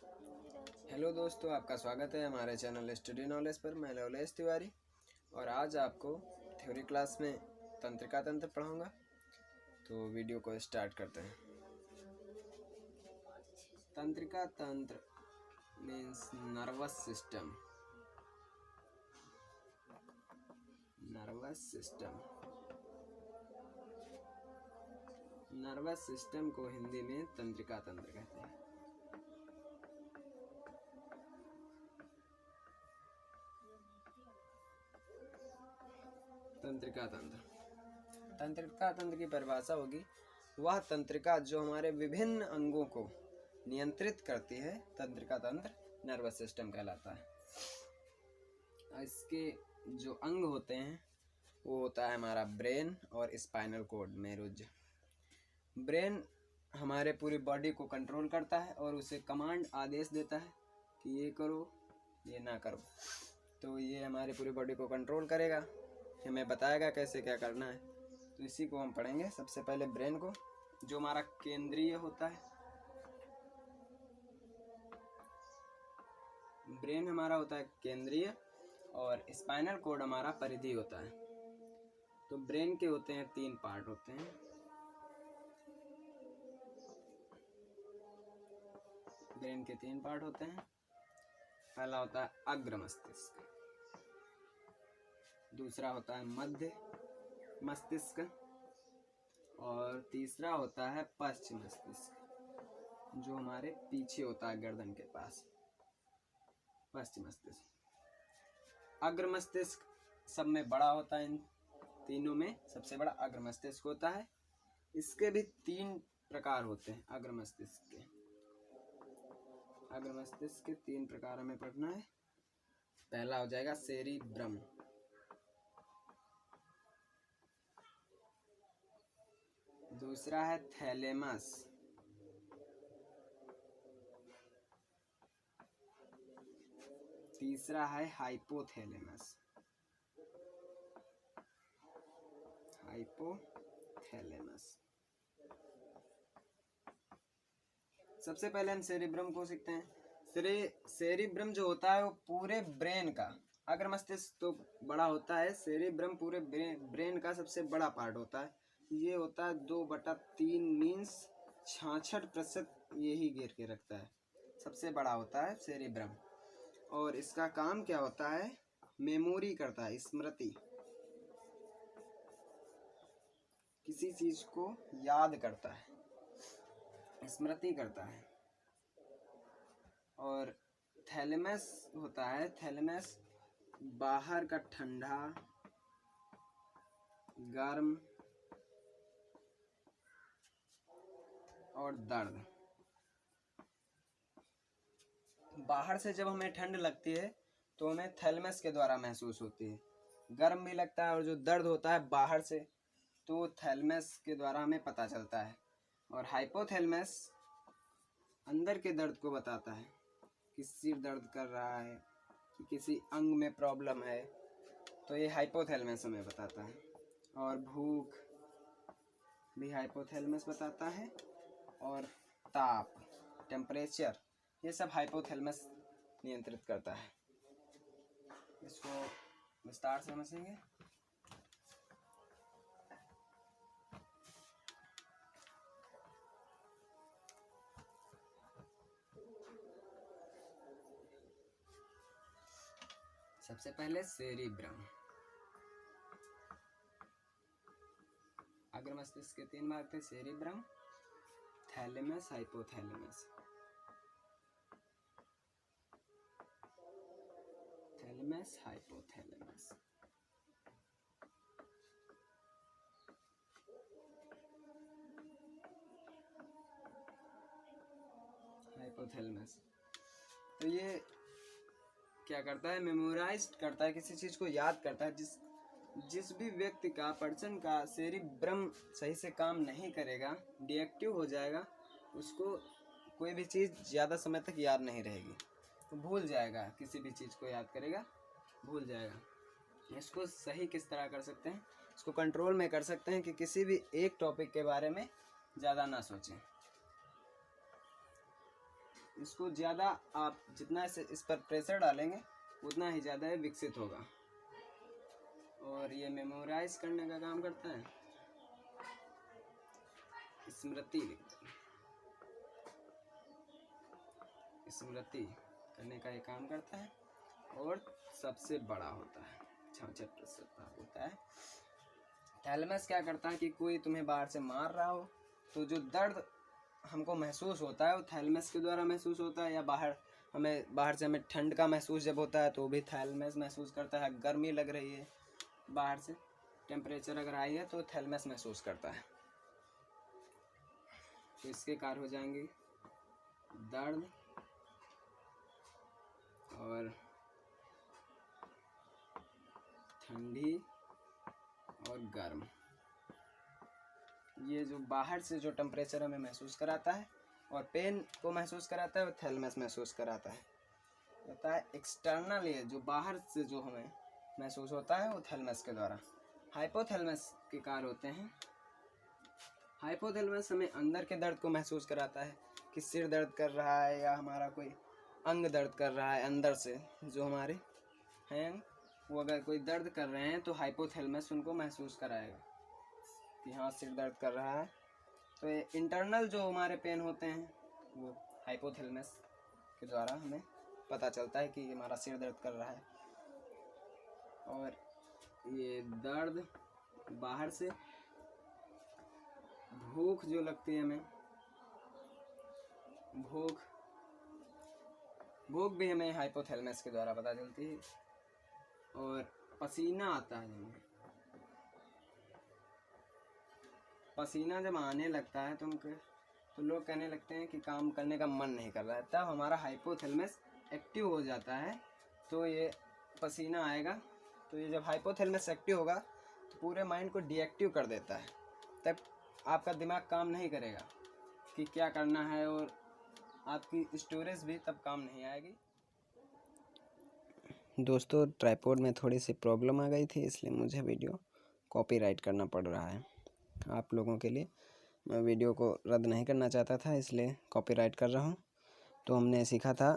Hello दोस्तों, आपका स्वागत है हमारे चैनल स्टडी नॉलेज पर। मैं लवलेश तिवारी और आज आपको थ्योरी क्लास में तंत्रिका तंत्र पढ़ाऊंगा। तो वीडियो को स्टार्ट करते हैं। तंत्रिका तंत्र means nervous system. Nervous system nervous system को हिंदी में तंत्रिका तंत्र कहते हैं। तंत्रिका तंत्र की परिभाषा होगी वह तंत्रिका जो हमारे विभिन्न अंगों को नियंत्रित करती है। तंत्रिका तंत्र नर्वस सिस्टम कहलाता है। इसके जो अंग होते हैं वो होता है हमारा ब्रेन और स्पाइनल कॉर्ड, मेरुज्ज। ब्रेन हमारे पूरी बॉडी को कंट्रोल करता है और उसे कमांड आदेश देता है कि ये करो ये ना करो। तो ये हमारी पूरी बॉडी को कंट्रोल करेगा, हमें बताएगा कैसे क्या करना है। तो इसी को हम पढ़ेंगे। सबसे पहले ब्रेन को, जो हमारा केंद्रीय होता है। ब्रेन हमारा होता है केंद्रीय और स्पाइनल कॉर्ड हमारा परिधि होता है। तो ब्रेन के होते हैं 3 पार्ट होते हैं। ब्रेन के 3 पार्ट होते हैं। पहला होता है अग्र मस्तिष्क, दूसरा होता है मध्य मस्तिष्क और तीसरा होता है पश्चिम मस्तिष्क, जो हमारे पीछे होता है गर्दन के पास। पश्चिम मस्तिष्क। अग्र मस्तिष्क सब में बड़ा होता है। इन तीनों में सबसे बड़ा अग्र मस्तिष्क होता है। इसके भी 3 प्रकार होते हैं अग्र मस्तिष्क के। अग्र मस्तिष्क के 3 प्रकार हमें पढ़ना है। पहला हो जाएगा सेरिब्रम, दूसरा है थैलेमस, तीसरा है हाइपोथैलेमस। सबसे पहले हम सेरिब्रम को सीखते हैं। सेरिब्रम जो होता है वो पूरे ब्रेन का, अग्र मस्तिष्क तो बड़ा होता है, सेरिब्रम पूरे ब्रेन का सबसे बड़ा पार्ट होता है। ये होता है 2/3 मीन्स 66% यही घेर के रखता है। सबसे बड़ा होता है सेरिब्रम और इसका काम क्या होता है? मेमोरी करता है, स्मृति, किसी चीज को याद करता है, स्मृति करता है। और थैलेमस होता है, थैलेमस बाहर का ठंडा, गर्म और दर्द। बाहर से जब हमें ठंड लगती है तो हमें थैलेमस के द्वारा महसूस होती है। गर्म भी लगता है और जो दर्द होता है बाहर से तो थैलेमस के द्वारा हमें पता चलता है। और हाइपोथैलेमस अंदर के दर्द को बताता है कि सिर दर्द कर रहा है कि किसी अंग में प्रॉब्लम है, तो ये हाइपोथैलेमस हमें बताता है। और भूख भी हाइपोथैलेमस बताता है और ताप, टेम्परेचर, ये सब हाइपोथैलेमस नियंत्रित करता है। इसको विस्तार से समझेंगे। सबसे पहले सेरिब्रम। अग्र मस्तिष्क के 3 भाग थे, cerebrum, thalamus, hypothalamus. Thalamus, hypothalamus. Hypothalamus तो ये क्या करता है? मेमोराइज करता है, किसी चीज को याद करता है। जिस भी व्यक्ति का, पर्सन का सेरिब्रम सही से काम नहीं करेगा, डिएक्टिव हो जाएगा, उसको कोई भी चीज़ ज़्यादा समय तक याद नहीं रहेगी, तो भूल जाएगा। किसी भी चीज़ को याद करेगा भूल जाएगा। इसको सही किस तरह कर सकते हैं? इसको कंट्रोल में कर सकते हैं कि किसी भी एक टॉपिक के बारे में ज़्यादा ना सोचें। इसको ज़्यादा आप जितना इस पर प्रेशर डालेंगे उतना ही ज़्यादा ये विकसित होगा। और ये मेमोराइज करने का काम करता है, स्मृति करने का ये काम करता है और सबसे बड़ा होता है, 66% होता है। थैलेमस क्या करता है कि कोई तुम्हें बाहर से मार रहा हो तो जो दर्द हमको महसूस होता है वो थैलेमस के द्वारा महसूस होता है, या बाहर से हमें ठंड का महसूस जब होता है तो वो भी थैलेमस महसूस करता है। गर्मी लग रही है बाहर से, टेम्परेचर अगर हाई है तो थैलेमस महसूस करता है। तो इसके कारण हो जाएंगे दर्द और ठंडी और गर्म। ये जो बाहर से जो टेम्परेचर हमें महसूस कराता है और पेन को महसूस कराता है वो थैलेमस महसूस कराता है। होता है एक्सटर्नल, ये जो बाहर से जो हमें महसूस होता है वो थैलेमस के द्वारा। हाइपोथैलेमस के कार्य होते हैं। हाइपोथैलेमस हमें अंदर के दर्द को महसूस कराता है कि सिर दर्द कर रहा है या हमारा कोई अंग दर्द कर रहा है, अंदर से जो हमारे हैं वो अगर कोई दर्द कर रहे हैं तो हाइपोथैलेमस उनको महसूस कराएगा कि हाँ सिर दर्द कर रहा है। तो ये इंटरनल जो हमारे पेन होते हैं वो हाइपोथैलेमस के द्वारा हमें पता चलता है कि हमारा सिर दर्द कर रहा है। और ये दर्द बाहर से, भूख जो लगती है हमें, भूख भी हमें हाइपोथैलेमस के द्वारा पता चलती है। और पसीना आता है, पसीना जब आने लगता है तो लोग कहने लगते हैं कि काम करने का मन नहीं कर रहा है, तब हमारा हाइपोथैलेमस एक्टिव हो जाता है तो ये पसीना आएगा। तो ये जब हाइपोथैलेमस एक्टिव होगा तो पूरे माइंड को डीएक्टिव कर देता है, तब आपका दिमाग काम नहीं करेगा कि क्या करना है और आपकी स्टोरेज भी तब काम नहीं आएगी। दोस्तों ट्राइपॉड में थोड़ी सी प्रॉब्लम आ गई थी, इसलिए मुझे वीडियो कॉपीराइट करना पड़ रहा है आप लोगों के लिए। मैं वीडियो को रद्द नहीं करना चाहता था इसलिए कॉपीराइट कर रहा हूँ। तो हमने सीखा था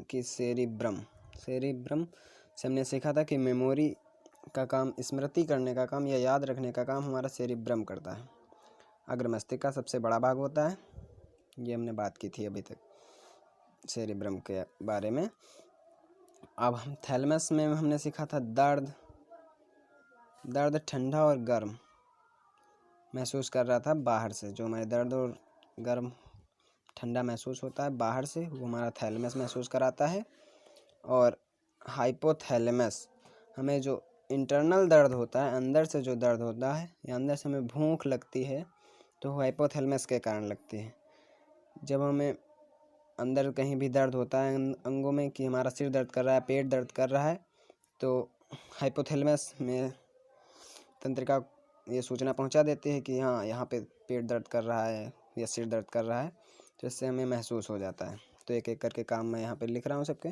कि सेरिब्रम से हमने सीखा था कि मेमोरी का काम, स्मृति करने का काम या याद रखने का काम हमारा सेरिब्रम करता है। अग्र मस्तिष्क का सबसे बड़ा भाग होता है, ये हमने बात की थी अभी तक सेरिब्रम के बारे में। अब हम थैलेमस में हमने सीखा था दर्द ठंडा और गर्म महसूस कर रहा था बाहर से। जो हमारे दर्द और गर्म ठंडा महसूस होता है बाहर से वो हमारा थैलेमस महसूस कराता है। और हाइपोथैलेमस हमें जो इंटरनल दर्द होता है, अंदर से जो दर्द होता है या अंदर से हमें भूख लगती है तो हाइपोथैलेमस के कारण लगती है। जब हमें अंदर कहीं भी दर्द होता है अंगों में कि हमारा सिर दर्द कर रहा है, पेट दर्द कर रहा है, तो हाइपोथैलेमस में तंत्रिका ये सूचना पहुंचा देती है कि हाँ यहाँ पे पेट दर्द कर रहा है या सिर दर्द कर रहा है, तो इससे हमें महसूस हो जाता है। तो एक एक करके काम मैं यहाँ पे लिख रहा हूँ सबके।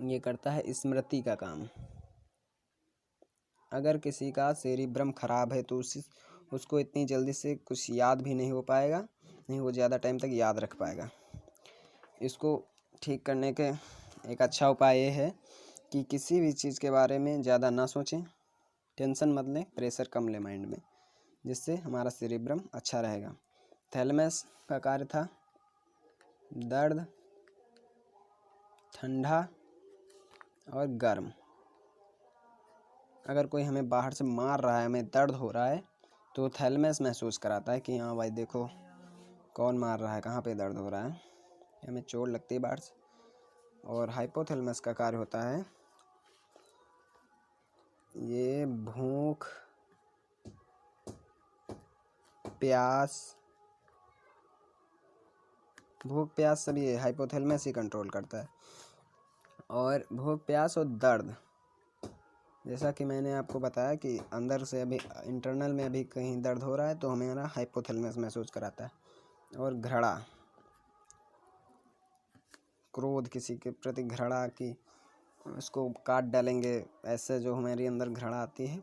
ये करता है स्मृति का काम। अगर किसी का सेरिब्रम खराब है तो उसको इतनी जल्दी से कुछ याद भी नहीं हो पाएगा, नहीं वो ज़्यादा टाइम तक याद रख पाएगा। इसको ठीक करने के एक अच्छा उपाय ये है कि किसी भी चीज़ के बारे में ज़्यादा ना सोचें, टेंशन मत लें, प्रेशर कम लें माइंड में, जिससे हमारा सेरिब्रम अच्छा रहेगा। थैलेमस का कार्य था दर्द ठंडा और गर्म। अगर कोई हमें बाहर से मार रहा है, हमें दर्द हो रहा है, तो थैलेमस महसूस कराता है कि हाँ भाई देखो कौन मार रहा है, कहाँ पे दर्द हो रहा है, हमें चोट लगती है बाहर से। और हाइपोथैलेमस का कार्य होता है ये भूख प्यास सब ये हाइपोथैलेमस ही कंट्रोल करता है। और भूख प्यास और दर्द, जैसा कि मैंने आपको बताया कि अंदर से अभी इंटरनल में अभी कहीं दर्द हो रहा है तो हमें ना हाइपोथैलेमस महसूस कराता है। और घृणा, क्रोध, किसी के प्रति घृणा की उसको काट डालेंगे, ऐसे जो हमारे अंदर घृणा आती है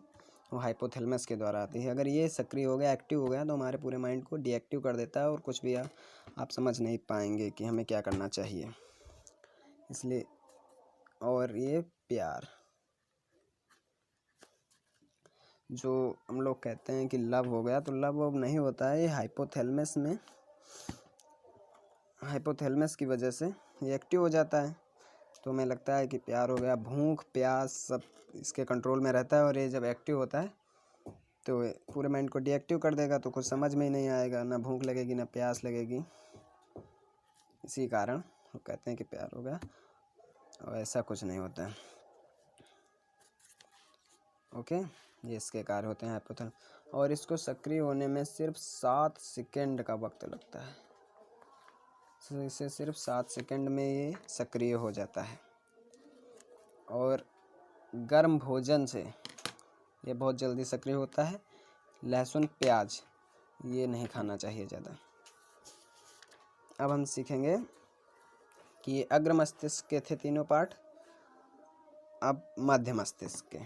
वो हाइपोथैलेमस के द्वारा आती है। अगर ये सक्रिय हो गया, एक्टिव हो गया, तो हमारे पूरे माइंड को डीएक्टिव कर देता है और कुछ भी आप समझ नहीं पाएंगे कि हमें क्या करना चाहिए। इसलिए और ये प्यार, जो हम लोग कहते हैं कि लव हो गया, तो लव अब नहीं होता है। ये हाइपोथैलेमस की वजह से ये एक्टिव हो जाता है, तो हमें लगता है कि प्यार हो गया। भूख प्यास सब इसके कंट्रोल में रहता है, और ये जब एक्टिव होता है तो पूरे माइंड को डीएक्टिव कर देगा, तो कुछ समझ में ही नहीं आएगा, ना भूख लगेगी ना प्यास लगेगी। इसी कारण वो कहते हैं कि प्यार हो गया, और ऐसा कुछ नहीं होता है। ओके, ये इसके कार्य होते हैं हाइपोथैलेमस, और इसको सक्रिय होने में सिर्फ 7 सेकंड का वक्त लगता है। इसे सिर्फ 7 सेकंड में ये सक्रिय हो जाता है। और गर्म भोजन से ये बहुत जल्दी सक्रिय होता है। लहसुन प्याज ये नहीं खाना चाहिए ज़्यादा। अब हम सीखेंगे कि ये अग्र मस्तिष्क के थे तीनों पार्ट, अब मध्य मस्तिष्क के।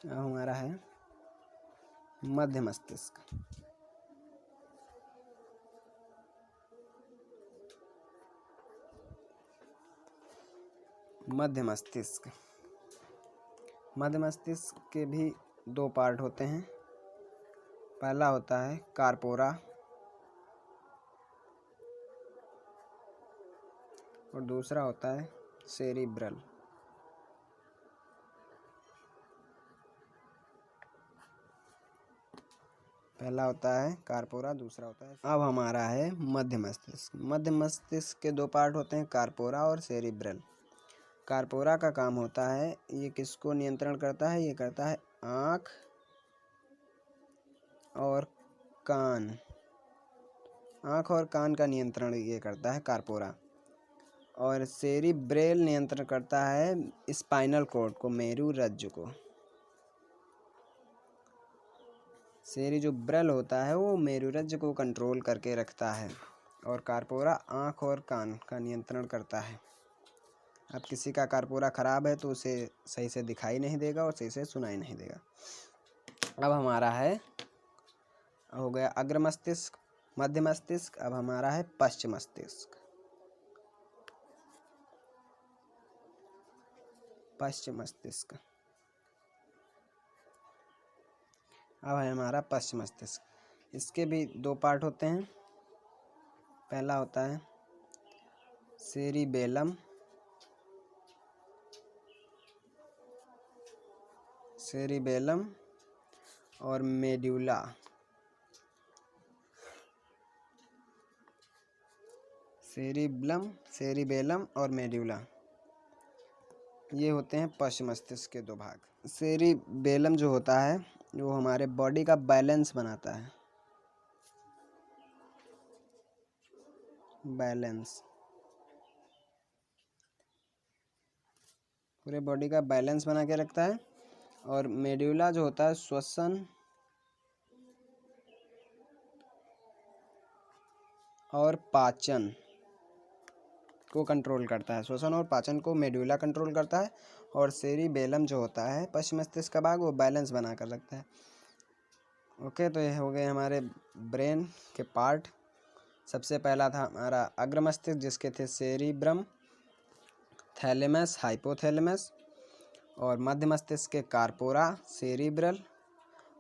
अब हमारा है मध्य मस्तिष्क। मध्य मस्तिष्क के भी 2 पार्ट होते हैं। पहला होता है कार्पोरा और दूसरा होता है सेरिब्रल। पहला होता है कार्पोरा, दूसरा होता है। अब हमारा है मध्य मस्तिष्क। मध्य मस्तिष्क के 2 पार्ट होते हैं, कार्पोरा और सेरिब्रल। कार्पोरा का काम होता है, ये किसको नियंत्रण करता है? ये करता है आँख और कान। आँख और कान का नियंत्रण ये करता है कार्पोरा। और सेरिब्रल नियंत्रण करता है स्पाइनल कॉर्ड को, मेरु रज्जु को। सेरिब्रल होता है वो मेरुरज्जु को कंट्रोल करके रखता है, और कार्पोरा आँख और कान का नियंत्रण करता है। अब किसी का कार्पोरा खराब है तो उसे सही से दिखाई नहीं देगा और सही से सुनाई नहीं देगा। अब हमारा हो गया अग्र मस्तिष्क, मध्य मस्तिष्क। अब हमारा है पश्चिम मस्तिष्क। पश्चिम मस्तिष्क अब है हमारा पश्चिम मस्तिष्क। इसके भी 2 पार्ट होते हैं। पहला होता है सेरिबेलम और मेड्यूला। सेरिबेलम और मेड्यूला ये होते हैं पश्चिम मस्तिष्क के 2 भाग। सेरिबेलम जो होता है वो हमारे बॉडी का बैलेंस बनाता है। पूरे बॉडी का बैलेंस बना के रखता है। और मेड्यूला जो होता है श्वसन और पाचन को कंट्रोल करता है। श्वसन और पाचन को मेड्यूला कंट्रोल करता है। और सेरिबेलम जो होता है पश्चिम मस्तिष्क का भाग, वो बैलेंस बना कर रखता है। ओके, तो ये हो गए हमारे ब्रेन के पार्ट। सबसे पहला था हमारा अग्र मस्तिष्क, जिसके थे सेरिब्रम, थैलेमस, हाइपोथैलेमस। और मध्य मस्तिष्क के कार्पोरा, सेरिब्रल।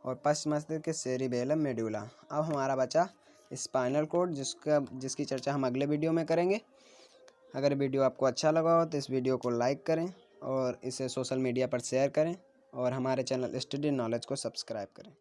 और पश्चिम मस्तिष्क के सेरिबेलम, मेड्यूला। अब हमारा बचा स्पाइनल कॉर्ड, जिसकी चर्चा हम अगले वीडियो में करेंगे। अगर वीडियो आपको अच्छा लगा हो तो इस वीडियो को लाइक करें और इसे सोशल मीडिया पर शेयर करें, और हमारे चैनल स्टडी नॉलेज को सब्सक्राइब करें।